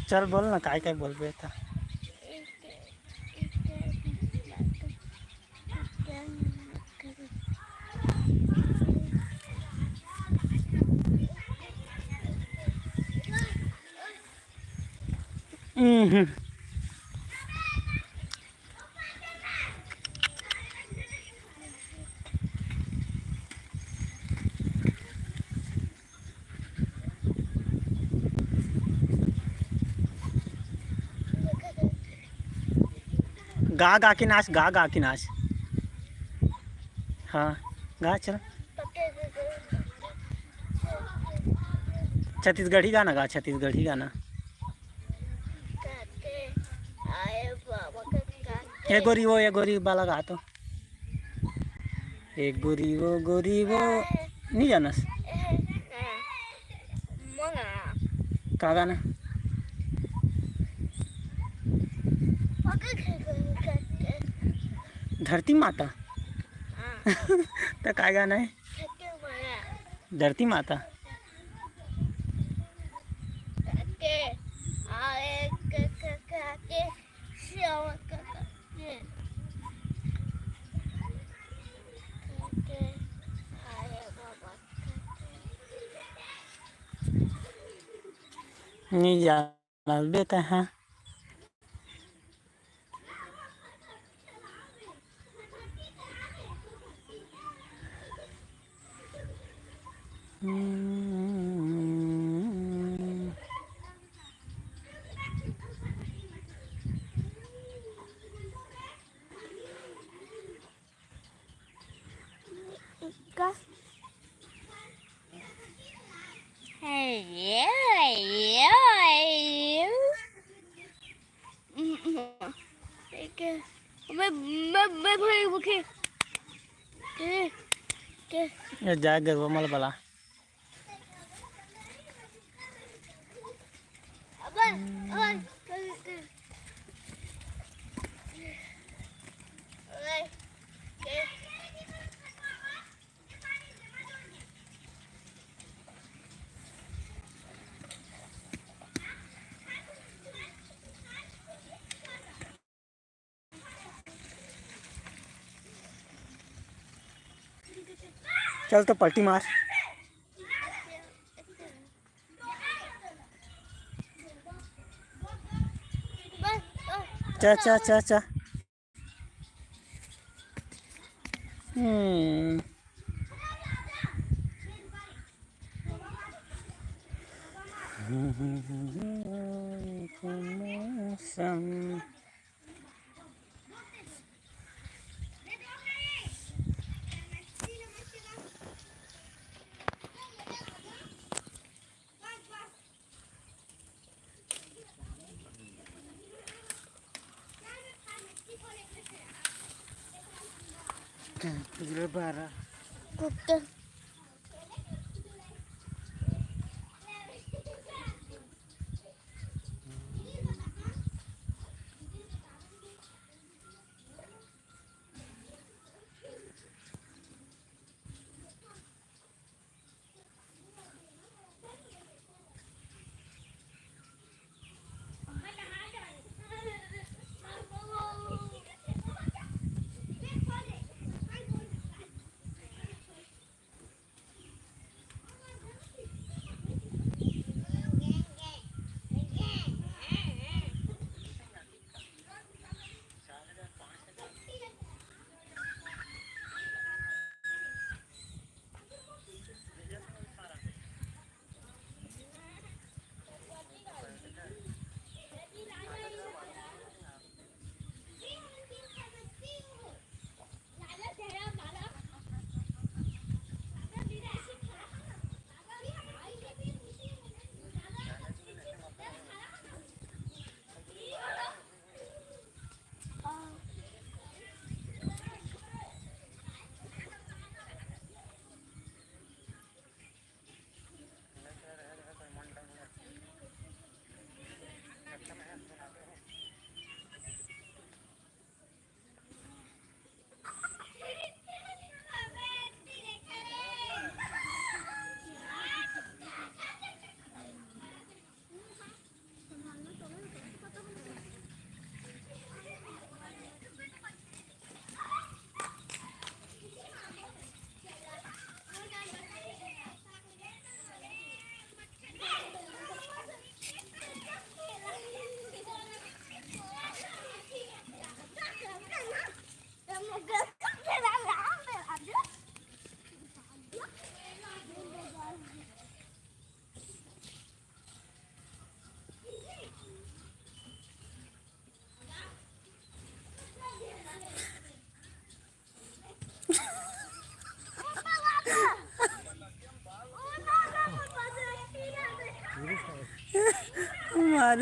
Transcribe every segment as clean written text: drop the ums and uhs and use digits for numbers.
चल बोल ना, काय काय बोलबे आता. गा गा के नाच, गा गा के नाच. हाँ गा चल. छत्तीसगढ़ी गाना गा, छत्तीसगढ़ी गाना. एक गोरी वाला गा तो. एक गोरी वो नहीं जानस. का गाना. धरती माता. तो काय गाना है. धरती माता. नहीं जाना बेटा. हाँ ये जागर वो मला बला. चल तो पलटी मार. चा चा चा चा. मौसम बारा कुत्ता. मार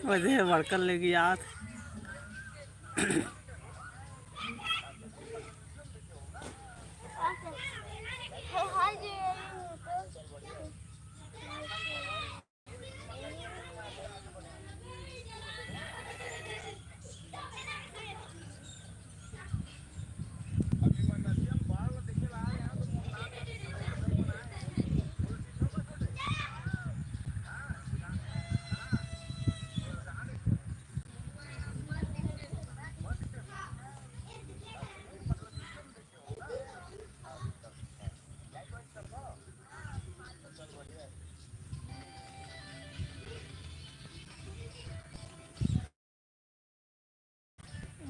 वजह भड़कन लगी याद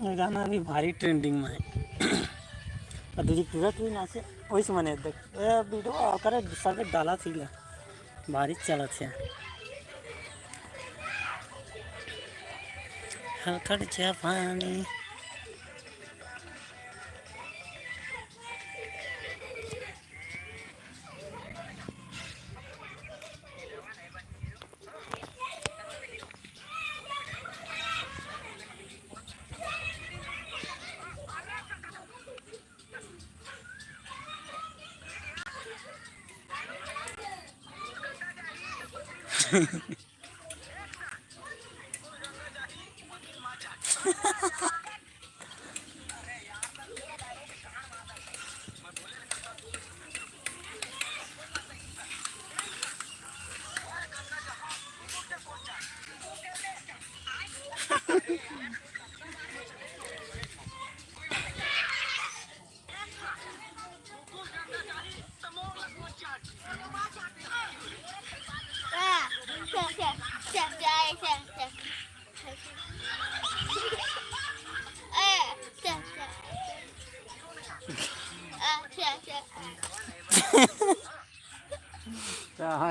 ये गाना भी भारी ट्रेंडिंग में है और तुझे पूरा ट्रेन नाचे वही से मने देख ए वीडियो करे सब डाला थी ले भारी चला थे हल्का चा पानी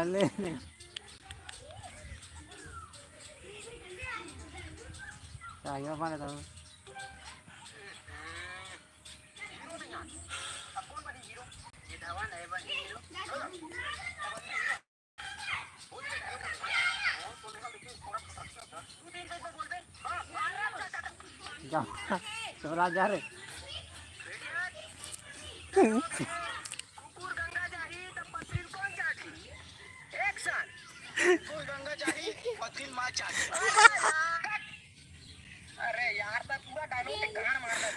चाले चाहिए पाने तो जा चला जा रे अरे यार तो पूरा डायलॉग पे गान मारना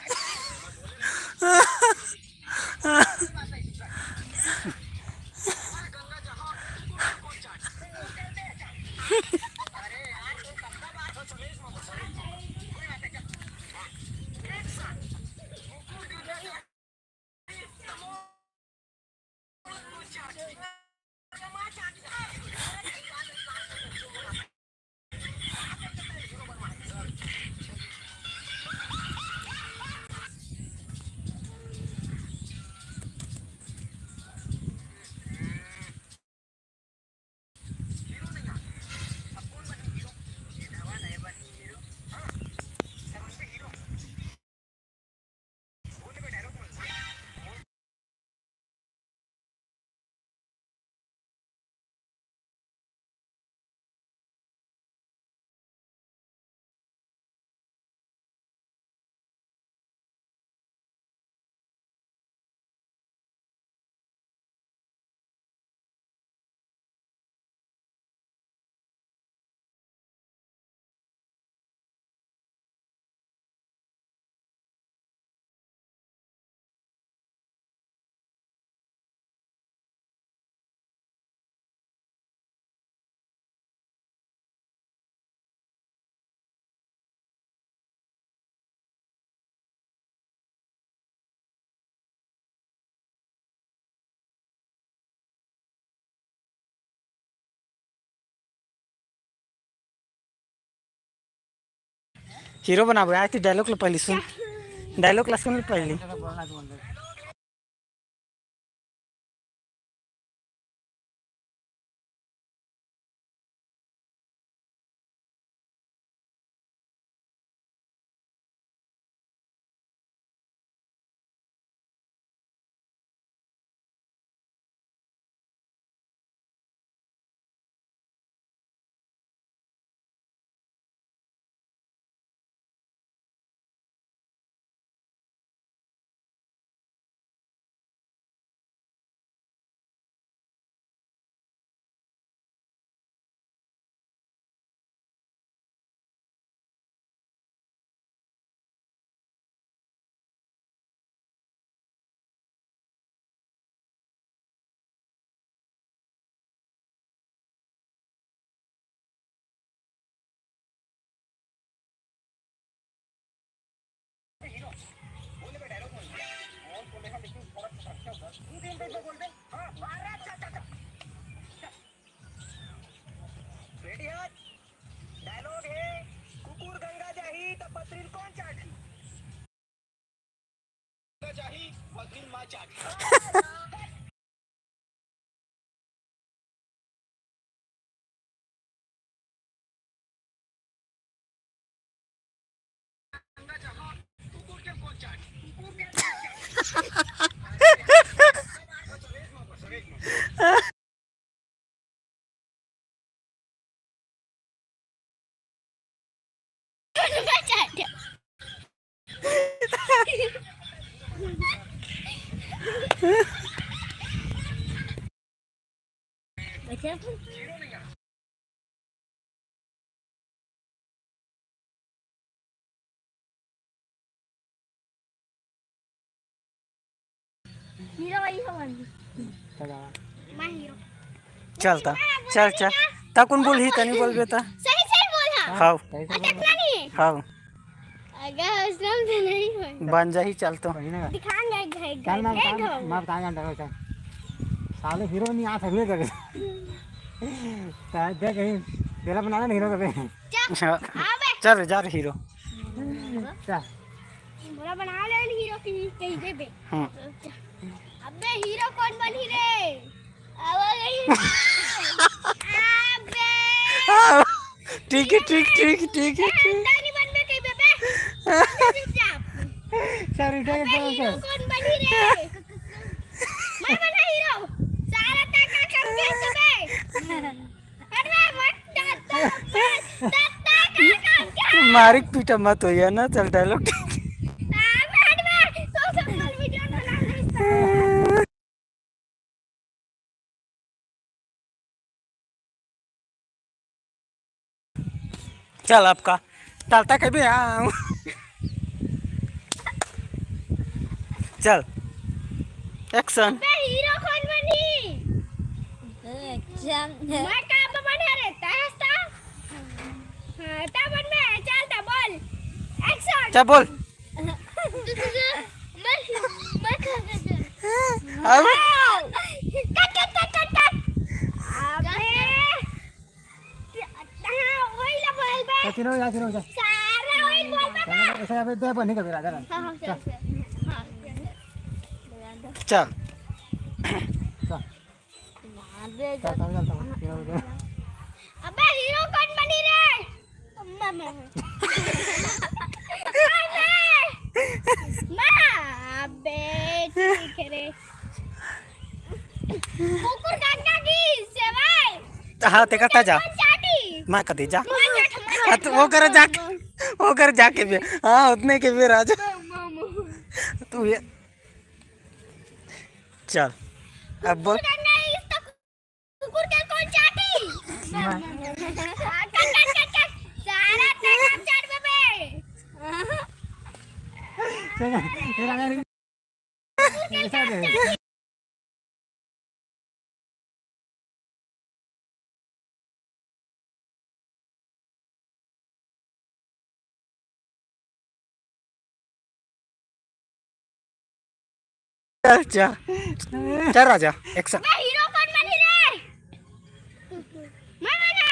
हीरो बना आया थी डायलॉग ला पहली सुन डायलॉग ला सुन पहली इसमें बोल दे। हाँ, अरे अच्छा। रेडी है? डायलॉग है, कुकुर गंगा जाही तो पत्रील कौन चाटी? गंगा जाही, पत्रील माँ चाटी। गंगा जहाँ, कुकुर के कौन चाटी? कुकुर के कौन चाटी? चल, एक नंबर। हीरो वही हो हीरो चलता चल ताकून बोल ही तनी बोल बेटा सही सही बोला हाउ अटकना नहीं हाउ अगर उसमें तो नहीं होगा बन जा ही चलतो दिखाएंगे घर चल मैं घर मैं बता जानता हूँ चल साले हीरो नहीं आ सकते कभी शायद देख कहीं तेरा बनाना हीरो कभी अबे चल जा रे हीरो चल बुरा बना ले हीरो कहीं दे बे हम्म अबे हीरो कौन बनी रे अबे ठीक है ठीक है नहीं बन में कहीं बे चल ठीक है हीरो कौन बनी रे मैं बना हीरो सारा टाका करके बे अरे मत टाका मारिक पीटा मत हो या ना चल डायलॉग चल आपका टालता कभी हाँ चल एक्शन हीरो कौन बनी मैं काम बना रे तास्ता हां ता बन में चलता बोल एक्शन चल बोल अब कट अबे वही ला बोल बे तीनों जा सारा वही बोल बे ऐसा अबे दे बनी कभी राजा हां चल चल चल चल तीनों अबे हीरो कौन बनी रे मम्मा अबे ठीक है रे कुकुर गंगा की सेवाई हाँ ते करता जा चाटी मैं कदी जा हाँ, तो वो कर जाके भी हाँ उतने के भी राजा तू ये चल अब बोल कुकुर के कौन चाटी सारा टाका चाट बे ऐसा दे चल चल राजा एक्शन मैं हीरो कौन बनी रे मैं बना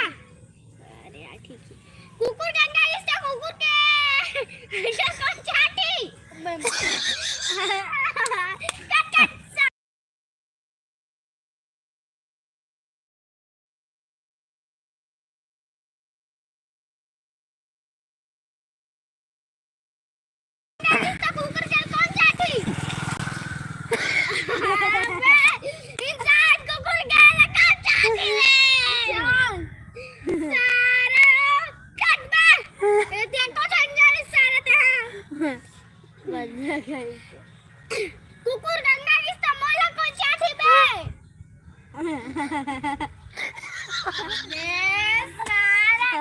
अरे यार ठीक है कुकुर गंगा इसका कुकुर के इसका कौन चाटी कट कट इसका कुकुर के कौन चाटी इंसान कुकुर के लगा चाटी ले सारा कट बे देखो संजय सारा था मजा गई कुकुर गंगा इसका मोला को चाटी बे बे सारा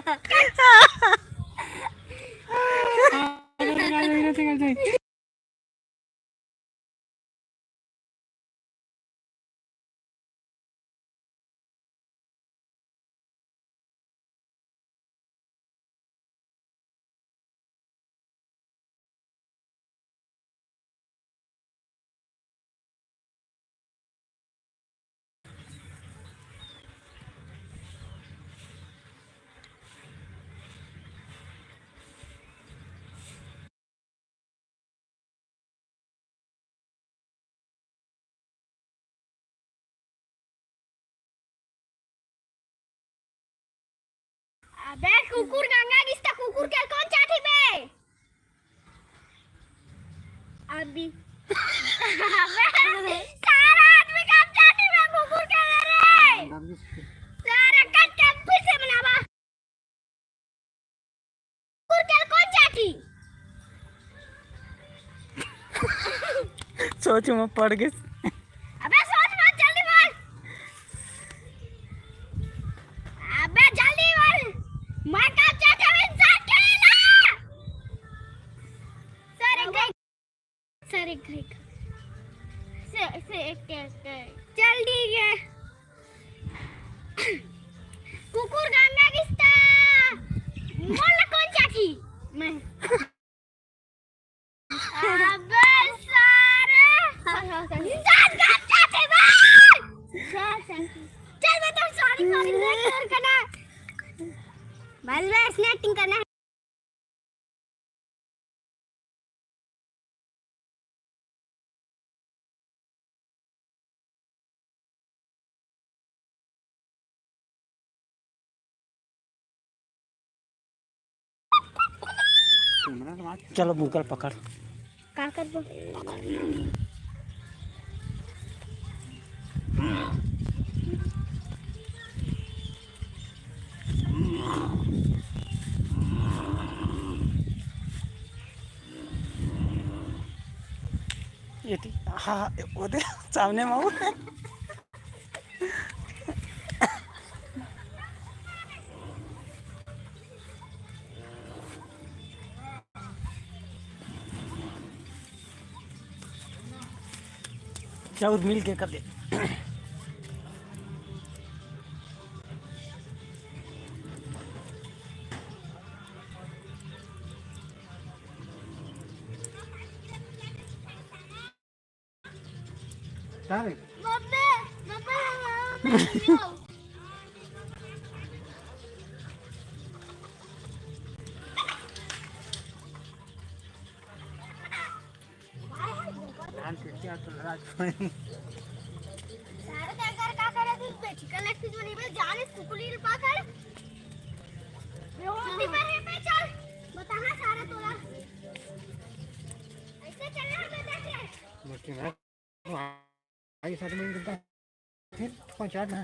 अबे कुकुर गंगा किसका कुकुर के कौन चाटी बे अभी अबे सारा आदमी काम चाटी बे कुकुर के रे सारा कट के फिर से बनावा कुकुर के कौन चाटी सोच में पड़ गए। अबे सोच मत जल्दी बोल अबे जल्दी बोल मैं काम चाहता हूँ इंसान के ना सारे गए से जल्दी है कुकुर गंगा किसका मोला कौन चाची मैं अबे सारे इंसान काम चाहते मैं चल मैं तो सॉरी करना बस एक्टिंग करना है चलो बुकल पकड़। का कर दो ये हाँ वो दे सामने में वो चाउर मिल के कर दे। सारे मम्मी मम्मी धान से क्या तो लड़ा सारे तकर का करे तू पे चिकन लेग पीस बनी बे जान इस कुकुली रे पाकर रोटी पर है पे चल बता ना सारा तोला ऐसे चलना है देख ले मुश्किल है आई साथ में फिर 5 8 ना